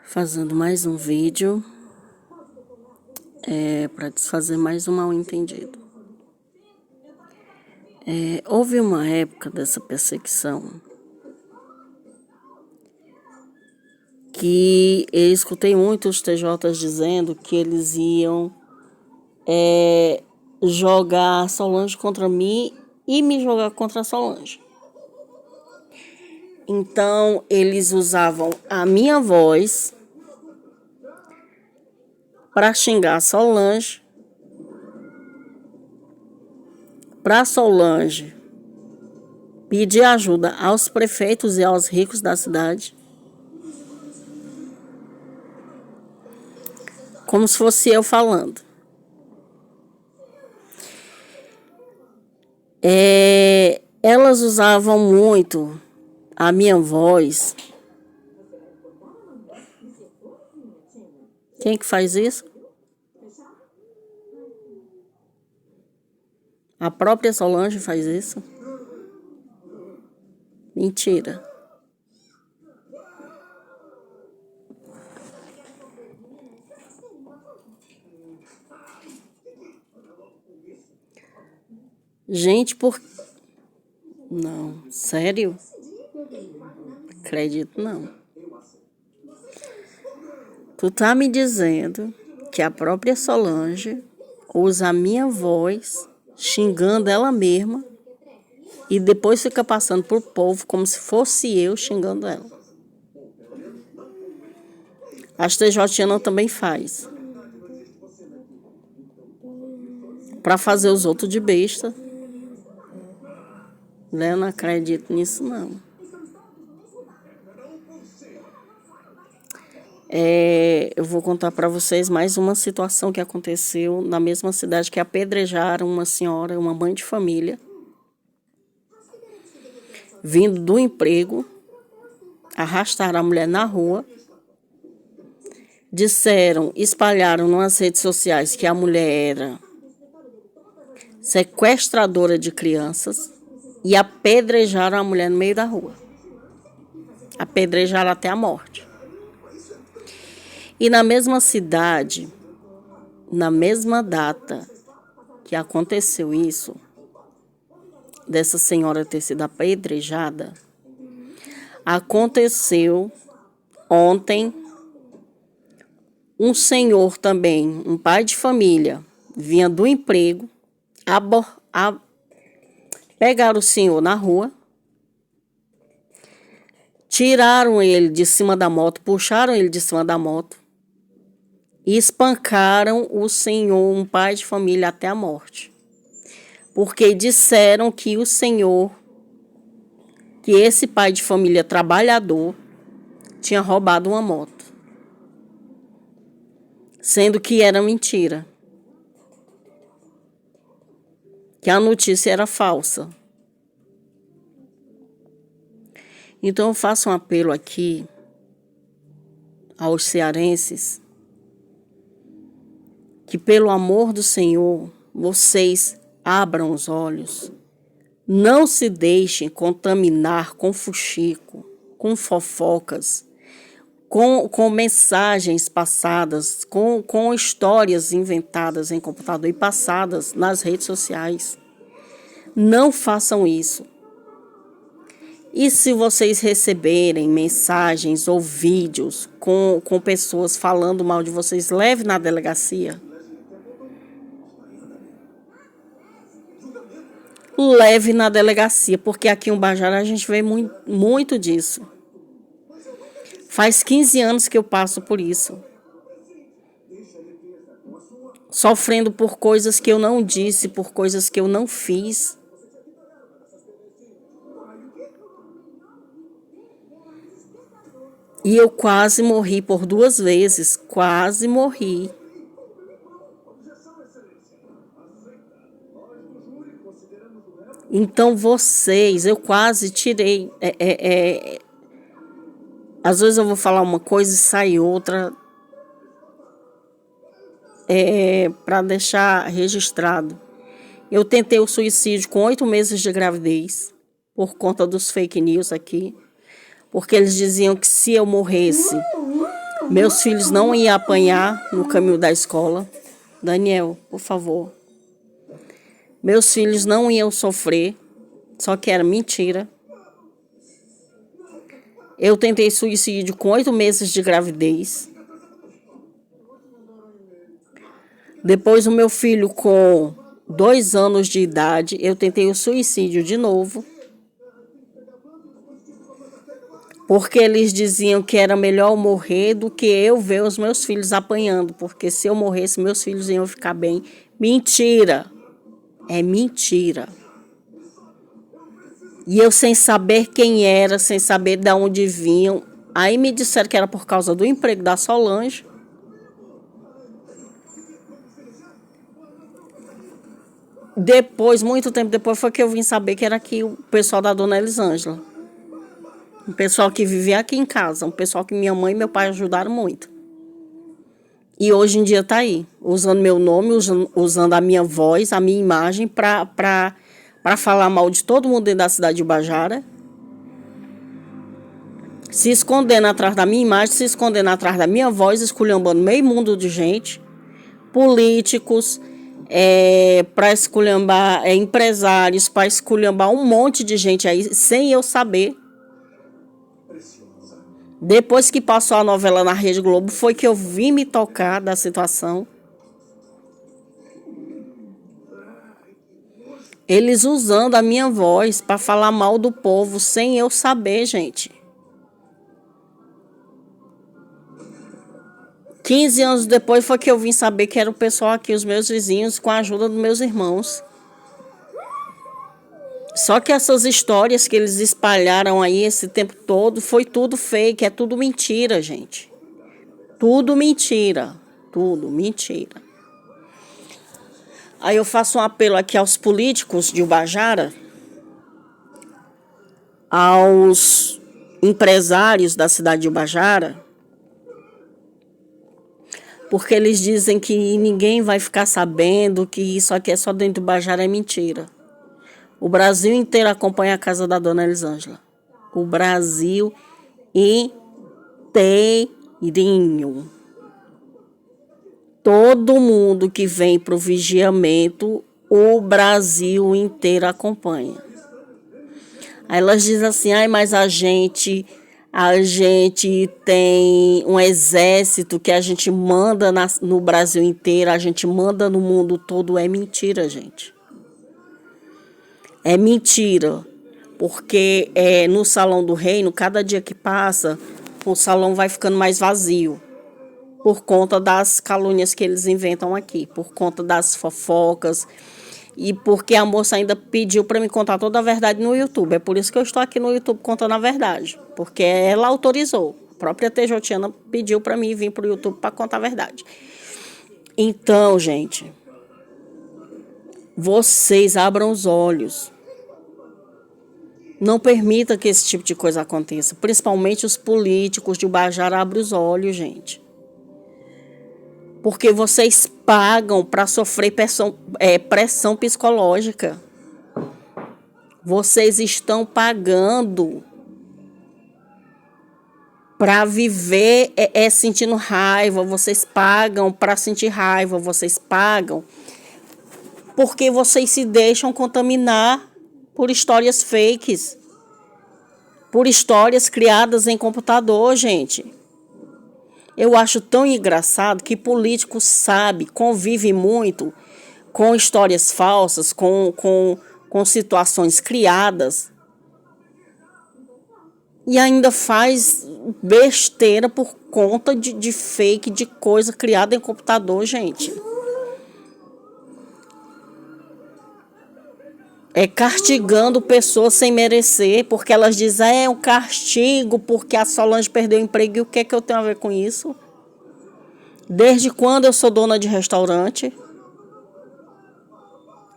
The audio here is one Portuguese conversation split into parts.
Fazendo mais um vídeo para desfazer mais um mal-entendido. Houve uma época dessa perseguição que eu escutei muitos TJs dizendo que eles iam jogar a Solange contra mim e me jogar contra a Solange. Então, eles usavam a minha voz para xingar a Solange, para Solange pedir ajuda aos prefeitos e aos ricos da cidade, como se fosse eu falando. Elas usavam muito a minha voz. Quem que faz isso? A própria Solange faz isso? Mentira. Gente, Não, sério? Acredito não. Tu tá me dizendo que a própria Solange usa a minha voz xingando ela mesma e depois fica passando pro povo como se fosse eu xingando ela. As TJ também faz. Para fazer os outros de besta. Eu não acredito nisso, não. Eu vou contar para vocês mais uma situação que aconteceu na mesma cidade, que apedrejaram uma senhora, uma mãe de família, vindo do emprego, arrastaram a mulher na rua, espalharam nas redes sociais que a mulher era sequestradora de crianças e apedrejaram a mulher no meio da rua. Apedrejaram até a morte. E na mesma cidade, na mesma data que aconteceu isso, dessa senhora ter sido apedrejada, aconteceu ontem um senhor também, um pai de família, vinha do emprego, pegaram o senhor na rua, tiraram ele de cima da moto, puxaram ele de cima da moto e espancaram o senhor, um pai de família, até a morte. Porque disseram que que esse pai de família trabalhador tinha roubado uma moto. Sendo que era mentira. Que a notícia era falsa. Então eu faço um apelo aqui aos cearenses que, pelo amor do Senhor, vocês abram os olhos. Não se deixem contaminar com fuxico, com fofocas, com mensagens passadas, com histórias inventadas em computador e passadas nas redes sociais. Não façam isso. E se vocês receberem mensagens ou vídeos com pessoas falando mal de vocês, leve na delegacia. Leve na delegacia, porque aqui em Ubajara a gente vê muito disso. Faz 15 anos que eu passo por isso. Sofrendo por coisas que eu não disse, por coisas que eu não fiz. E eu quase morri por 2 vezes. Quase morri. Então eu quase tirei. Às vezes eu vou falar uma coisa e sai outra. Para deixar registrado. Eu tentei o suicídio com 8 meses de gravidez. Por conta dos fake news aqui. Porque eles diziam que se eu morresse Meus filhos não iam apanhar no caminho da escola. Daniel, por favor. Meus filhos não iam sofrer, só que era mentira. Eu tentei suicídio com 8 meses de gravidez. Depois, o meu filho com 2 anos de idade, eu tentei o suicídio de novo. Porque eles diziam que era melhor eu morrer do que eu ver os meus filhos apanhando. Porque se eu morresse, meus filhos iam ficar bem. Mentira! É mentira. E eu sem saber quem era, sem saber de onde vinham. Aí me disseram que era por causa do emprego da Solange. Depois, muito tempo depois, foi que eu vim saber que era aqui o pessoal da dona Elisângela. Um pessoal que vivia aqui em casa. Um pessoal que minha mãe e meu pai ajudaram muito. E hoje em dia tá aí. Usando meu nome, usando a minha voz, a minha imagem para falar mal de todo mundo dentro da cidade de Ubajara. Se escondendo atrás da minha imagem, se escondendo atrás da minha voz, esculhambando meio mundo de gente. Políticos, para esculhambar empresários, para esculhambar um monte de gente aí, sem eu saber. Depois que passou a novela na Rede Globo, foi que eu vim me tocar da situação. Eles usando a minha voz para falar mal do povo, sem eu saber, gente. 15 anos depois foi que eu vim saber que era o pessoal aqui, os meus vizinhos, com a ajuda dos meus irmãos. Só que essas histórias que eles espalharam aí esse tempo todo, foi tudo fake, é tudo mentira, gente. Tudo mentira. Tudo mentira. Aí eu faço um apelo aqui aos políticos de Ubajara, aos empresários da cidade de Ubajara, porque eles dizem que ninguém vai ficar sabendo que isso aqui é só dentro do Ubajara, é mentira. O Brasil inteiro acompanha a casa da dona Elisângela. O Brasil inteirinho. Todo mundo que vem para o vigiamento, o Brasil inteiro acompanha. Aí elas dizem assim, mas a gente tem um exército que a gente manda no Brasil inteiro, a gente manda no mundo todo. É mentira, gente. É mentira, porque no Salão do Reino, cada dia que passa, o salão vai ficando mais vazio, por conta das calúnias que eles inventam aqui, por conta das fofocas, e porque a moça ainda pediu para me contar toda a verdade no YouTube. É por isso que eu estou aqui no YouTube contando a verdade, porque ela autorizou. A própria Tejotiana pediu para mim vir para o YouTube para contar a verdade. Então, gente, vocês abram os olhos. Não permita que esse tipo de coisa aconteça. Principalmente os políticos de Ubajara, abrem os olhos, gente. Porque vocês pagam para sofrer pressão psicológica. Vocês estão pagando para viver sentindo raiva. Vocês pagam para sentir raiva. Vocês pagam porque vocês se deixam contaminar por histórias fakes, por histórias criadas em computador, gente. Eu acho tão engraçado que político convive muito com histórias falsas, com situações criadas, e ainda faz besteira por conta de fake, de coisa criada em computador, gente. Castigando pessoas sem merecer, porque elas dizem, é um castigo porque a Solange perdeu o emprego. E o que é que eu tenho a ver com isso? Desde quando eu sou dona de restaurante?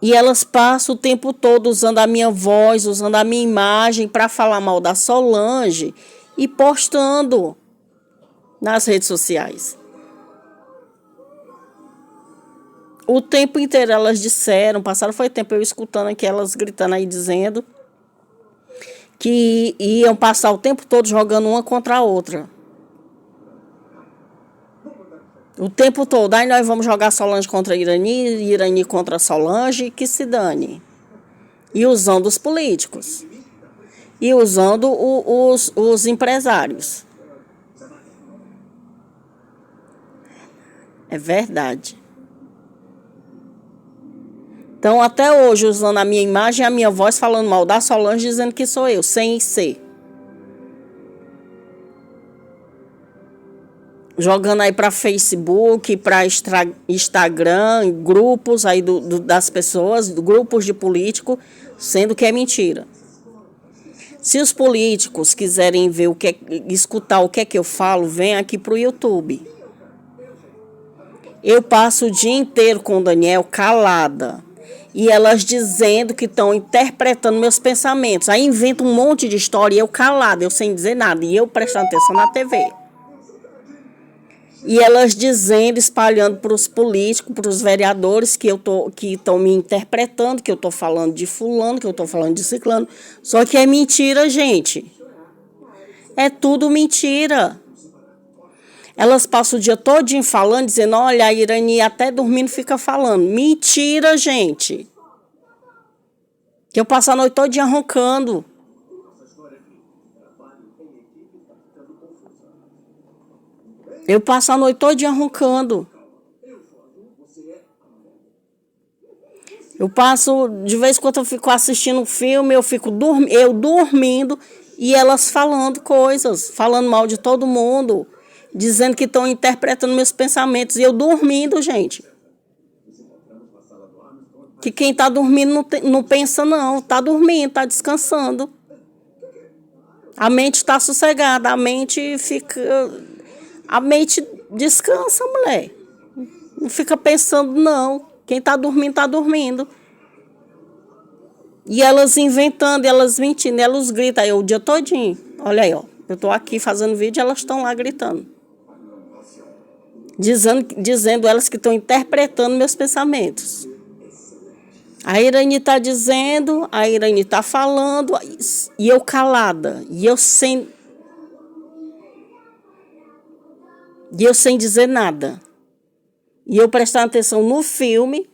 E elas passam o tempo todo usando a minha voz, usando a minha imagem para falar mal da Solange e postando nas redes sociais. O tempo inteiro elas disseram, foi tempo eu escutando aqui elas gritando aí, dizendo que iam passar o tempo todo jogando uma contra a outra. O tempo todo. Aí nós vamos jogar Solange contra Irani, Irani contra Solange, que se dane. E usando os políticos. E usando os empresários. É verdade. Então, até hoje, usando a minha imagem e a minha voz, falando mal da Solange, dizendo que sou eu, sem ser. Jogando aí para Facebook, para Instagram, grupos aí das pessoas, grupos de políticos, sendo que é mentira. Se os políticos quiserem ver escutar o que é que eu falo, vem aqui pro YouTube. Eu passo o dia inteiro com o Daniel calada. E elas dizendo que estão interpretando meus pensamentos. Aí inventa um monte de história e eu calada, eu sem dizer nada. E eu prestando atenção na TV. E elas dizendo, espalhando para os políticos, para os vereadores que estão me interpretando, que eu estou falando de fulano, que eu estou falando de ciclano. Só que é mentira, gente. É tudo mentira. Elas passam o dia todinho falando, dizendo, olha, a Irani até dormindo fica falando. Mentira, gente. Que eu passo a noite todinha roncando. Eu passo a noite todinha roncando. Eu passo, de vez em quando eu fico assistindo um filme, eu dormindo e elas falando coisas, falando mal de todo mundo, dizendo que estão interpretando meus pensamentos e eu dormindo, gente. Que quem está dormindo não pensa não, está dormindo, está descansando. A mente está sossegada, a mente descansa, mulher. Não fica pensando, não. Quem está dormindo, está dormindo. E elas inventando, elas mentindo, elas gritam aí o dia todinho. Olha aí, ó. Eu estou aqui fazendo vídeo e elas estão lá gritando. Dizendo elas que estão interpretando meus pensamentos. A Irani está dizendo, a Irani está falando, e eu calada. E eu sem dizer nada. E eu prestando atenção no filme,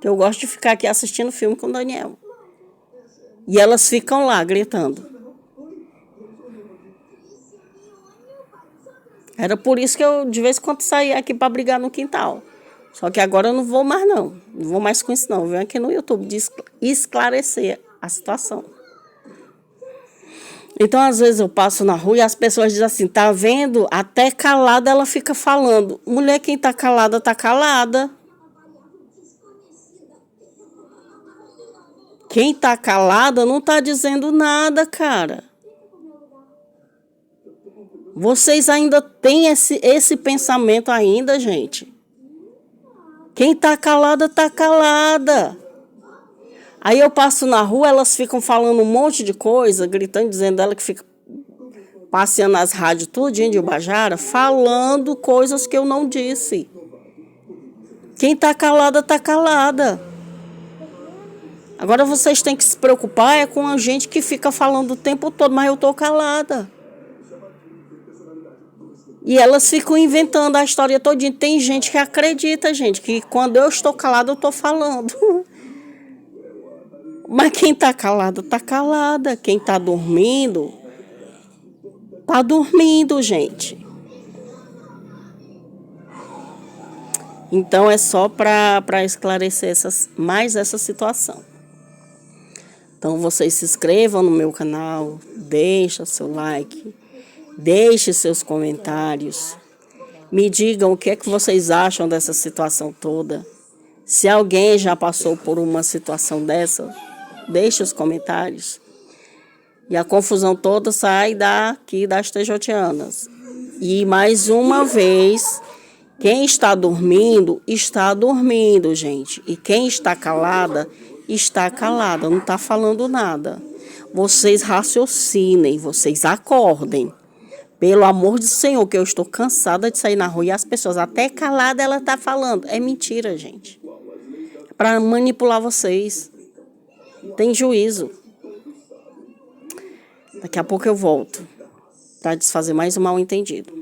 que eu gosto de ficar aqui assistindo filme com o Daniel. E elas ficam lá gritando. Era por isso que eu de vez em quando saía aqui para brigar no quintal. Só que agora eu não vou mais não. Não vou mais com isso não. Eu venho aqui no YouTube esclarecer a situação. Então, às vezes, eu passo na rua e as pessoas dizem assim, tá vendo? Até calada ela fica falando. Mulher, quem tá calada, tá calada. Quem tá calada não tá dizendo nada, cara. Vocês ainda têm esse pensamento ainda, gente. Quem tá calada, tá calada. Aí eu passo na rua, elas ficam falando um monte de coisa, gritando, dizendo ela que fica passeando nas rádios tudinho de Ubajara, falando coisas que eu não disse. Quem tá calada, tá calada. Agora vocês têm que se preocupar com a gente que fica falando o tempo todo, mas eu tô calada. E elas ficam inventando a história todinha. Tem gente que acredita, gente, que quando eu estou calada, eu tô falando. Mas quem tá calada, tá calada. Quem tá dormindo, gente. Então, é só para esclarecer mais essa situação. Então, vocês se inscrevam no meu canal, deixa seu like, deixe seus comentários. Me digam o que é que vocês acham dessa situação toda. Se alguém já passou por uma situação dessa, deixe os comentários. E a confusão toda sai daqui das tejotianas. E mais uma vez, quem está dormindo, gente. E quem está calada, não está falando nada. Vocês raciocinem, vocês acordem. Pelo amor do Senhor, que eu estou cansada de sair na rua e as pessoas, até calada ela está falando. É mentira, gente. Para manipular vocês. Tem juízo. Daqui a pouco eu volto para desfazer mais um mal-entendido.